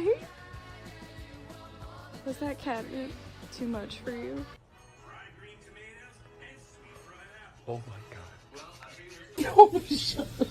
right? Was that catnip too much for you? Oh my god. Oh, shut up.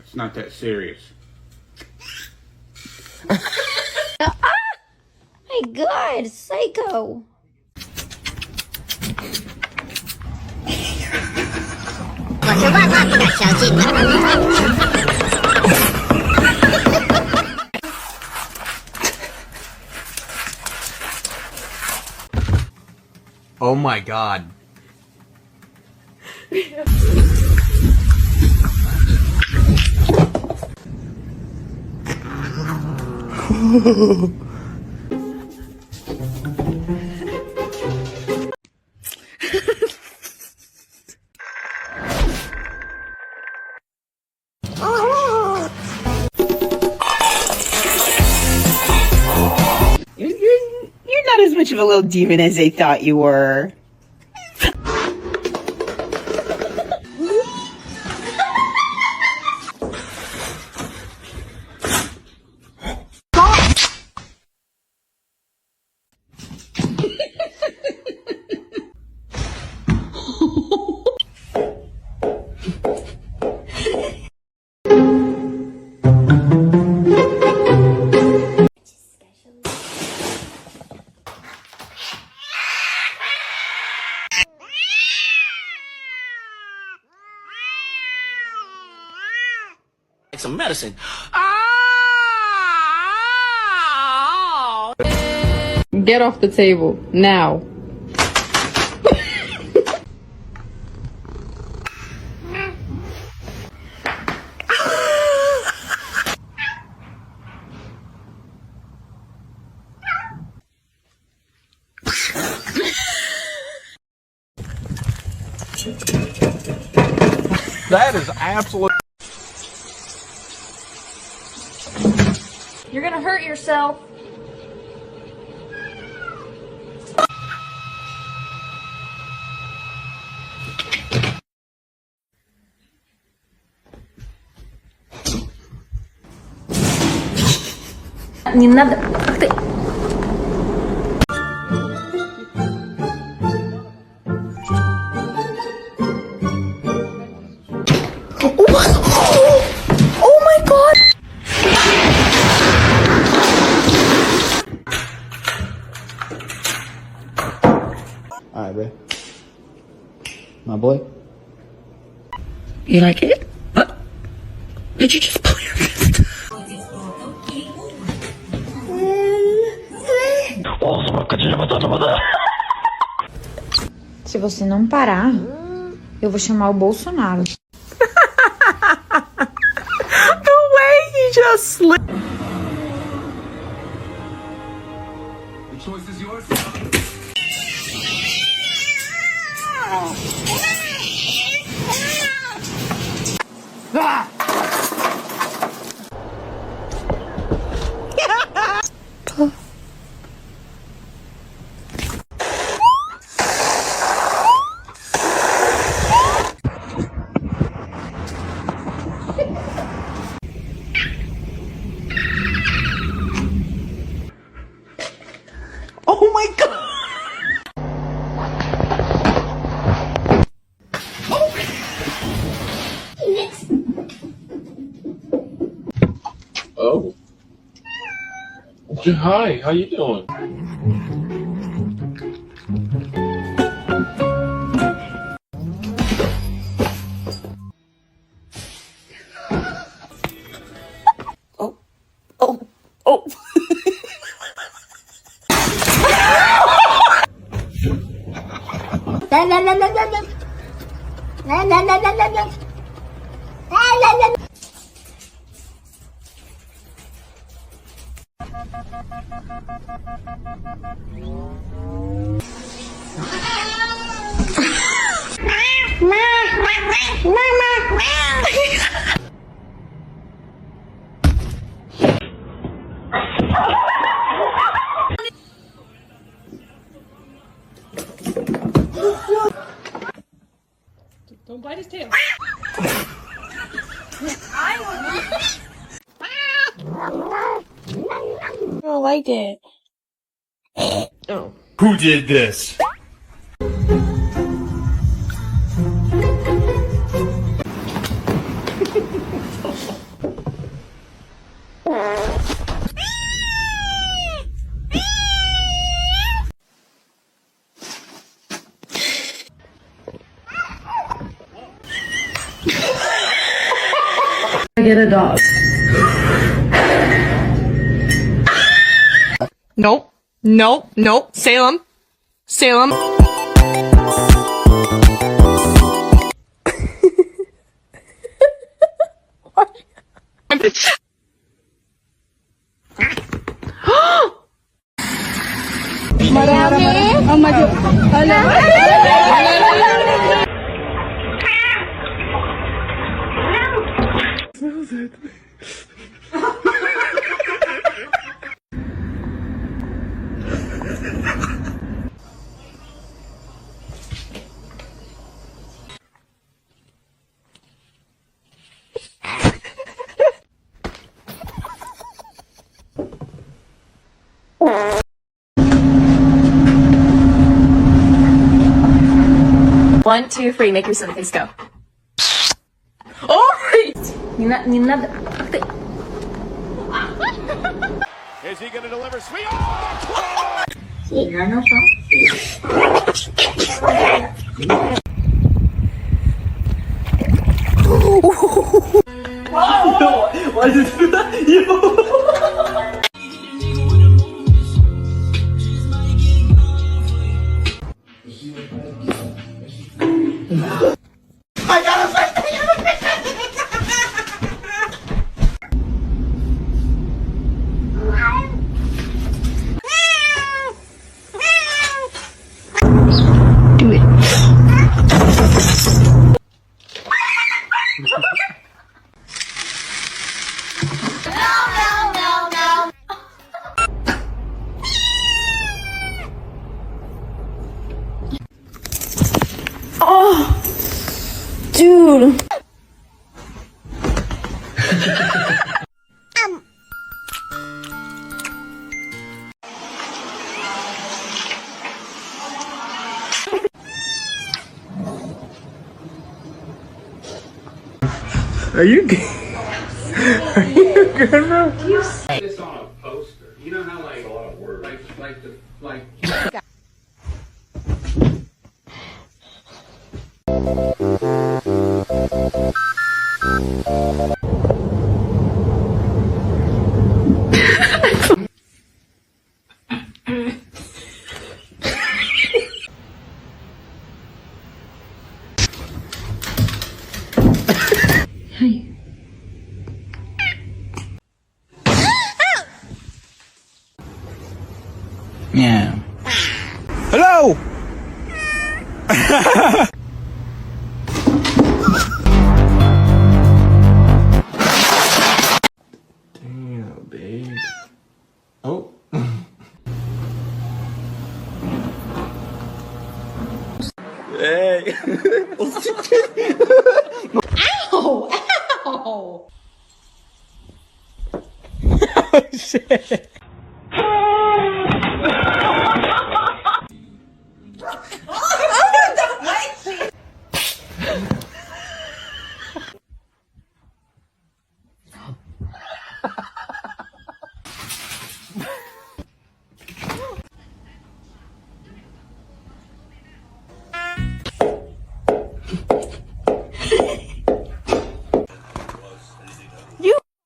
It's not that serious. My God, psycho. Oh my god. You're not as much of a little demon as they thought you were. Some medicine. Get off the table, now. That is absolute. You're gonna hurt yourself. Не надо. Ах ты. Oh my God. Alright, bro. My boy. You like it? What? Did you just pull your fist? Se você não parar, eu vou chamar o Bolsonaro. The way he just slipped. The choice is yours. Ah! Oh my God! Oh. Hi, how you doing? Oh. Oh. Oh. La la la la la la. La la la la la la. La la la. Don't bite his tail. I don't like it. Oh. Who did this? Get a dog. Nope. Nope. Nope. Salem. Salem. One, two, three. Make your face go. Oh! Is he gonna deliver sweet? Oh! Sí, no son. Why did you do that? Yo! Dude. Are you good? Are you good, bro? This on a poster. You know how like a lot of words. Like. Yeah. Hello! Damn, babe. Oh. Hey. Ow! Ow! Oh, shit.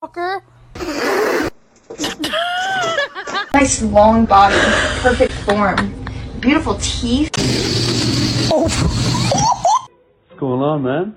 Fucker. Nice long body, perfect form, beautiful teeth. What's going on, man?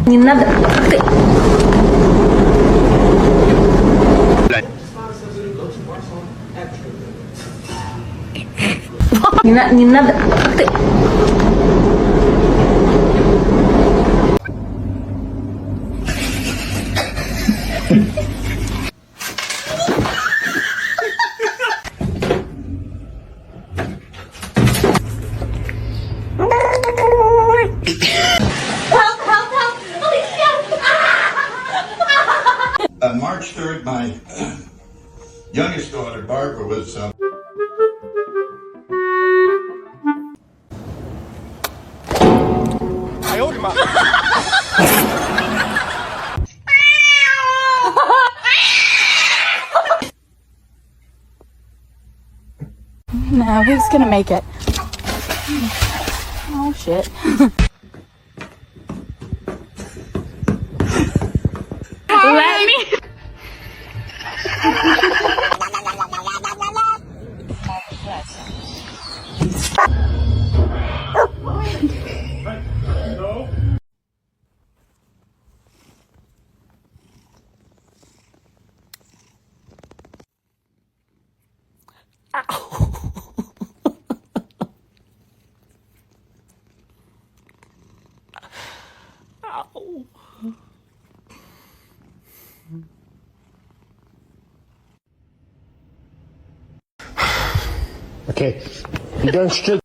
Не надо. Не надо. March 3rd, my youngest daughter, Barbara, was... No, who's gonna make it? Oh shit. Let me. Okay, you don't still.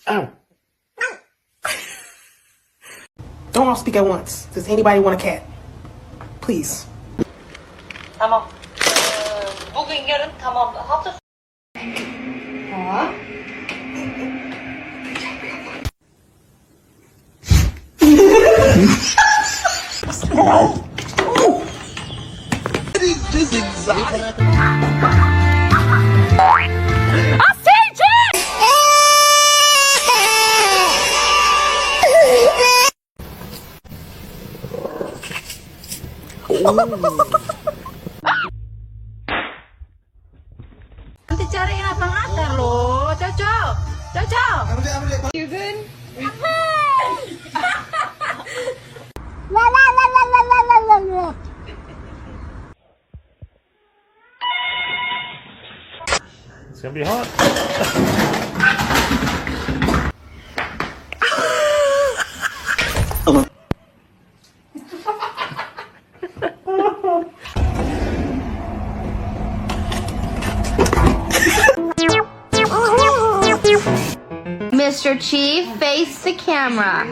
Ow. Don't all speak at once. Does anybody want a cat? Please. Tamam. Bugün yarın tamam. Hafta Nanti cariin abang akar loh, Cocok. Cocok. You good? La la la la la la la la la. It's gonna be hot. Mr. Chief, face the camera.